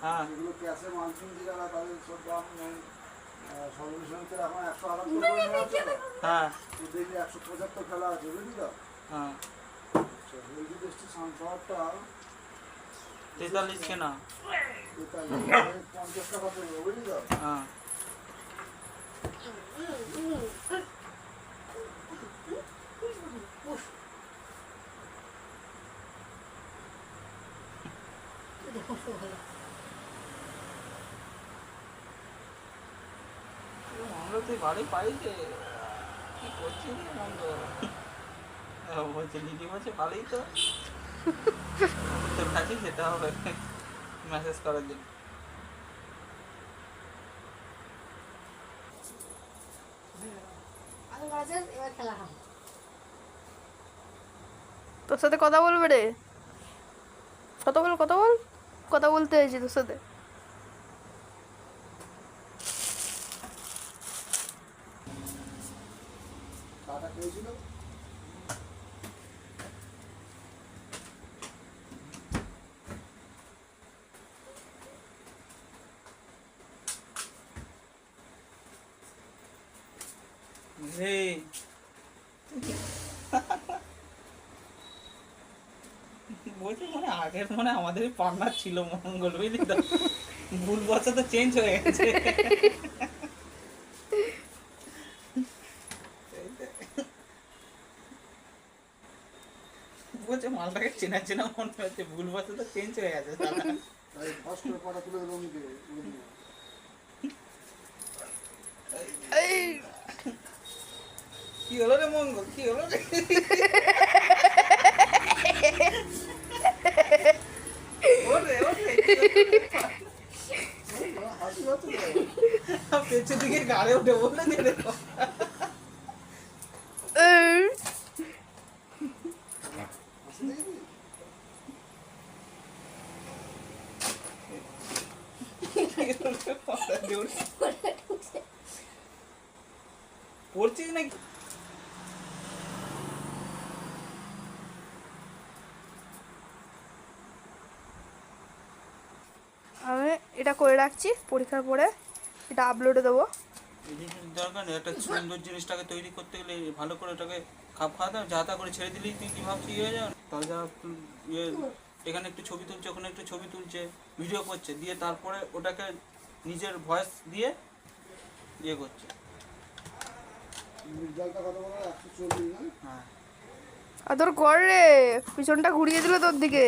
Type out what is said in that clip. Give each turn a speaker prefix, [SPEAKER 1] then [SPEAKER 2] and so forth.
[SPEAKER 1] হ্যাঁ
[SPEAKER 2] এগুলো ক্যাশে মানসিং যারা তাদের সব দাম নেই। সর্বসমিতির এখন 178 করে নেওয়া আছে তো।
[SPEAKER 1] হ্যাঁ
[SPEAKER 2] তো দেখি 175 খেলা আছে, বুঝলি তো?
[SPEAKER 1] হ্যাঁ
[SPEAKER 2] আচ্ছা, হেলদি টেস্টি সানফ্লাওয়ারটা
[SPEAKER 1] 43 কেনা।
[SPEAKER 2] 50 টাকা পড়বে, বুঝলি তো?
[SPEAKER 1] হ্যাঁ আমরা তুই ভালোই পাই যে কি করছিস রে মন্দ। বলছে দিদি বলছে ভালোই তো তোর কাছে যেতে হবে মেসেজ করার জন্য।
[SPEAKER 3] তোর সাথে কথা বলবে রে, কথা বল কথা বল, কথা বলতে হয়েছি তোর সাথে।
[SPEAKER 2] টাটা খেয়েছিল?
[SPEAKER 1] রে বলছি মানে আগের মানে আমাদের পার্টনার ছিল মঙ্গল, বুঝলি তো, ভুল বছর তো চেঞ্জ হয়ে গেছে। বলছে মালটাকে চেনা চেনা মনে হচ্ছে, ভুল বছর তো চেঞ্জ হয়ে গেছে।
[SPEAKER 2] তাই ফার্স্ট করে পাটা তুলে দিল নিতে, উড়ে নিয়ে।
[SPEAKER 1] কি হলো রে মঙ্গল, কি হলো রে? ওরে ওরে
[SPEAKER 2] হাসি হচ্ছে তো?
[SPEAKER 1] পেছন দিকে গাড়ি উঠে বললে যে রে
[SPEAKER 2] হাসি দেখবি?
[SPEAKER 1] পড়ছিস নাকি?
[SPEAKER 3] আমি এটা করে রাখছি, পরীক্ষার পরে এটা আপলোডে দেবো।
[SPEAKER 1] দরকার নেই, একটা সুন্দর জিনিসটাকে তৈরি করতে গেলে ভালো করে ওটাকে খাপ খাওয়াতে হবে। যা তা করে ছেড়ে দিলেই তুই কি ভাবছি ইয়ে হয়ে যাবে। তাহলে যারা ইয়ে এখানে একটু ছবি তুলছে, ওখানে একটু ছবি তুলছে, ভিডিও করছে, দিয়ে তারপরে ওটাকে নিজের ভয়েস দিয়ে ইয়ে করছে।
[SPEAKER 2] জলটা কত বলো? 140 না?
[SPEAKER 1] হ্যাঁ
[SPEAKER 3] আর তোর কর রে, পিছনটা ঘুরিয়ে দিল তোর দিকে।